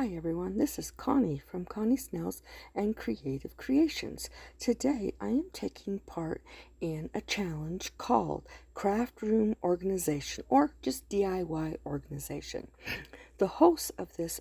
Hi everyone, this is Connie from Connie Snell's and Creative Creations. Today I am taking part in a challenge called Craftroom Organization or just DIY Organization. The host of this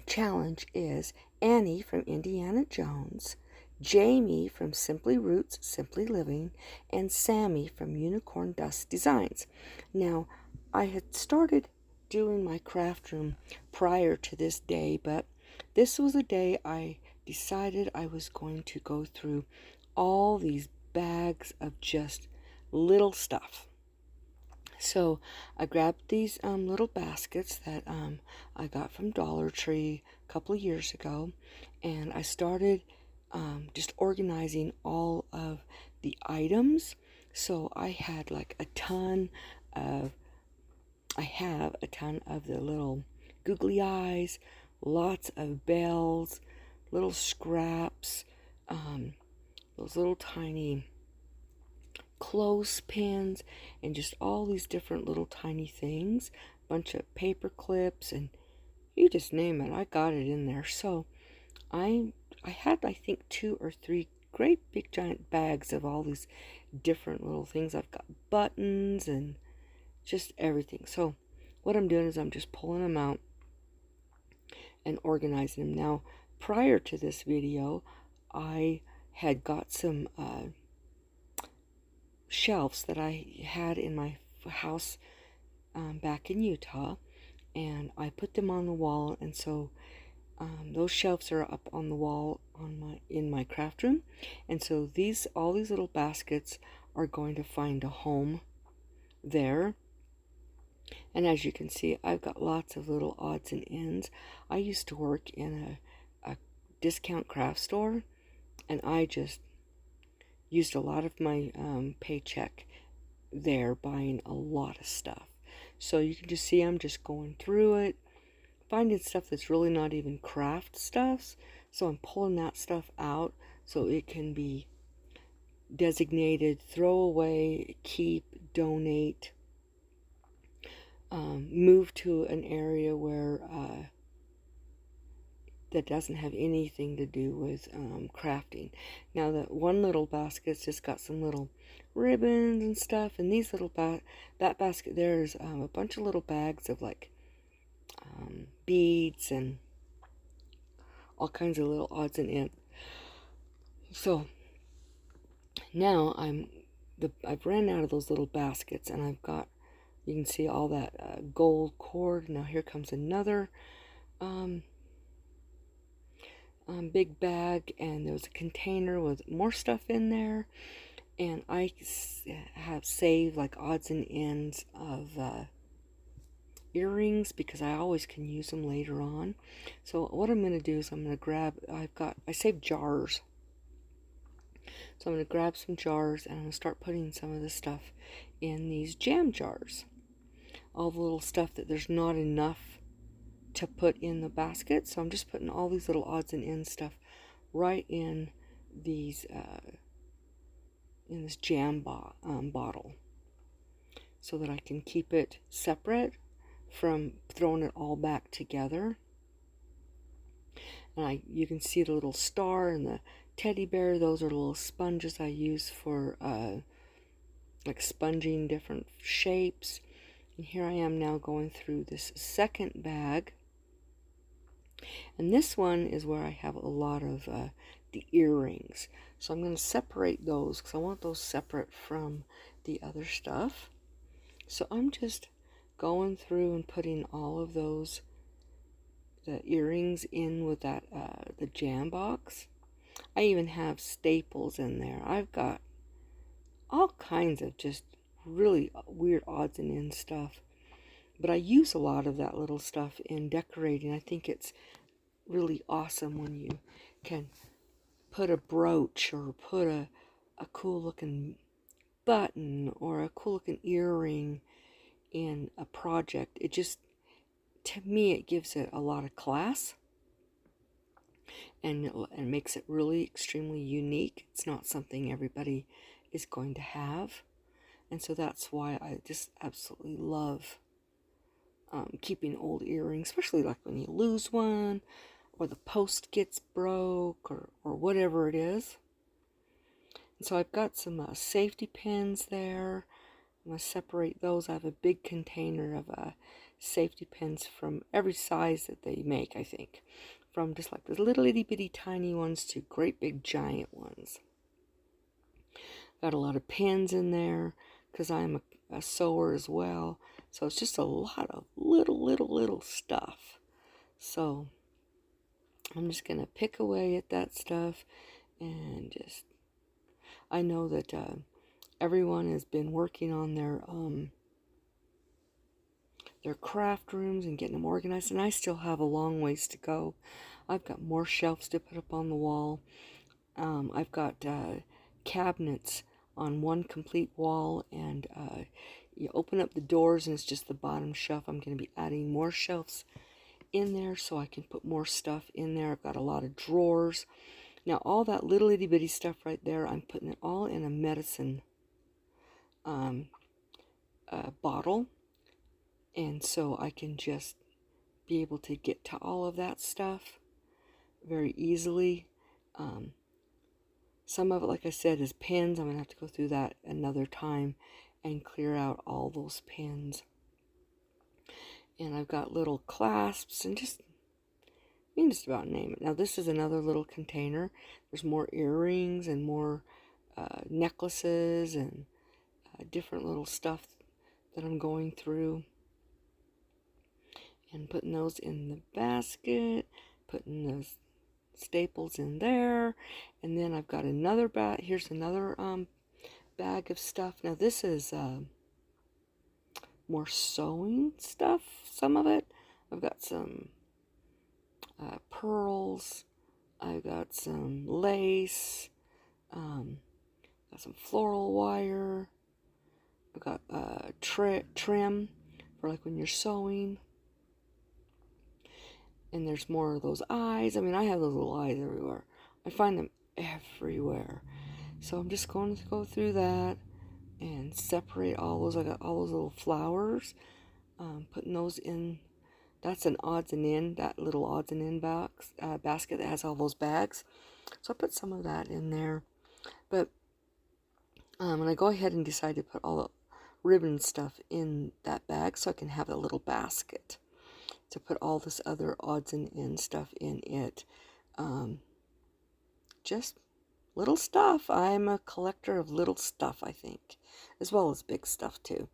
challenge is Annie from Indiana Jones, Jamie from Simpleroots Simpleliving, and Sammie from Unicorn Dust Designs. Now, I had started doing my craft room prior to this day, but this was a day I decided I was going to go through all these bags of just little stuff. So I grabbed these little baskets that I got from Dollar Tree a couple of years ago, and I started just organizing all of the items. So I had like I have a ton of the little googly eyes, lots of bells, little scraps, those little tiny clothespins, and just all these different little tiny things, bunch of paper clips, and you just name it, I got it in there. So I had, I think, 2 or 3 great big giant bags of all these different little things. I've got buttons and just everything. So what I'm doing is I'm just pulling them out and organizing them. Now, prior to this video, I had got some shelves that I had in my house back in Utah, and I put them on the wall, and so those shelves are up on the wall in my craft room, and so all these little baskets are going to find a home there. And as you can see, I've got lots of little odds and ends. I used to work in a discount craft store, and I just used a lot of my paycheck there buying a lot of stuff. So you can just see I'm just going through it, finding stuff that's really not even craft stuff. So I'm pulling that stuff out so it can be designated throw away, keep, donate, move to an area where that doesn't have anything to do with crafting. Now, that one little basket's just got some little ribbons and stuff, and these little that basket there is a bunch of little bags of like beads and all kinds of little odds and ends. So now I've ran out of those little baskets, and I've got, you can see all that gold cord. Now here comes another big bag, and there was a container with more stuff in there, and I have saved like odds and ends of earrings because I always can use them later on. So what I'm going to do is I'm going to grab, I saved jars, so I'm going to grab some jars, and I'm going to start putting some of the stuff in these jam jars. All the little stuff that there's not enough to put in the basket, so I'm just putting all these little odds and ends stuff right in these in this jam bottle, so that I can keep it separate from throwing it all back together. And you can see the little star and the teddy bear. Those are little sponges I use for like sponging different shapes. And here I am now going through this second bag. And this one is where I have a lot of the earrings. So I'm going to separate those because I want those separate from the other stuff. So I'm just going through and putting all of those, the earrings, in with that the jam box. I even have staples in there. I've got all kinds of just really weird odds and ends stuff. But I use a lot of that little stuff in decorating. I think it's really awesome when you can put a brooch or put a cool looking button or a cool looking earring in a project. It just, to me, it gives it a lot of class, and makes it really extremely unique. It's not something everybody is going to have. And so that's why I just absolutely love keeping old earrings, especially like when you lose one or the post gets broke or whatever it is. And so I've got some safety pins there. I'm going to separate those. I have a big container of safety pins from every size that they make, I think. From just like the little itty bitty tiny ones to great big giant ones. Got a lot of pins in there because I'm a sewer as well. So it's just a lot of little stuff. So I'm just going to pick away at that stuff and just, I know that everyone has been working on their craft rooms and getting them organized, and I still have a long ways to go. I've got more shelves to put up on the wall. I've got cabinets on one complete wall, and you open up the doors and it's just the bottom shelf. I'm going to be adding more shelves in there so I can put more stuff in there. I've got a lot of drawers. Now all that little itty bitty stuff right there, I'm putting it all in a medicine bottle, and so I can just be able to get to all of that stuff very easily. Some of it, like I said, is pins. I'm going to have to go through that another time and clear out all those pins. And I've got little clasps and just, you can just about name it. Now this is another little container. There's more earrings and more necklaces and different little stuff that I'm going through. And putting those in the basket, putting those staples in there, and then I've got another bag. Here's another bag of stuff. Now this is more sewing stuff, some of it. I've got some pearls, I've got some lace, got some floral wire, I've got trim for like when you're sewing. And there's more of those eyes. I mean, I have those little eyes everywhere. I find them everywhere. So I'm just going to go through that and separate all those. I got all those little flowers. Putting those in. That's an odds and end, that little odds and end box, basket that has all those bags. So I put some of that in there. But when I go ahead and decide to put all the ribbon stuff in that bag so I can have a little basket to put all this other odds and ends stuff in it. Just little stuff. I'm a collector of little stuff, I think, as well as big stuff too.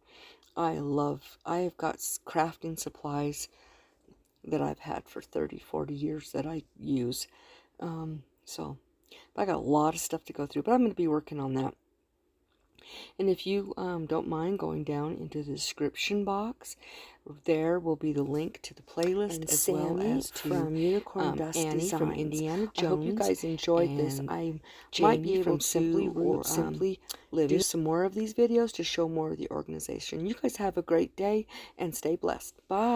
I've got crafting supplies that I've had for 30-40 years that I use. So I got a lot of stuff to go through, but I'm going to be working on that. And if you don't mind going down into the description box, there will be the link to the playlist, and as Sammie well as to from Unicorn Dust Annie Designs from Indiana Jones. I hope you guys enjoyed this. I might be able to Simply do some more of these videos to show more of the organization. You guys have a great day and stay blessed. Bye.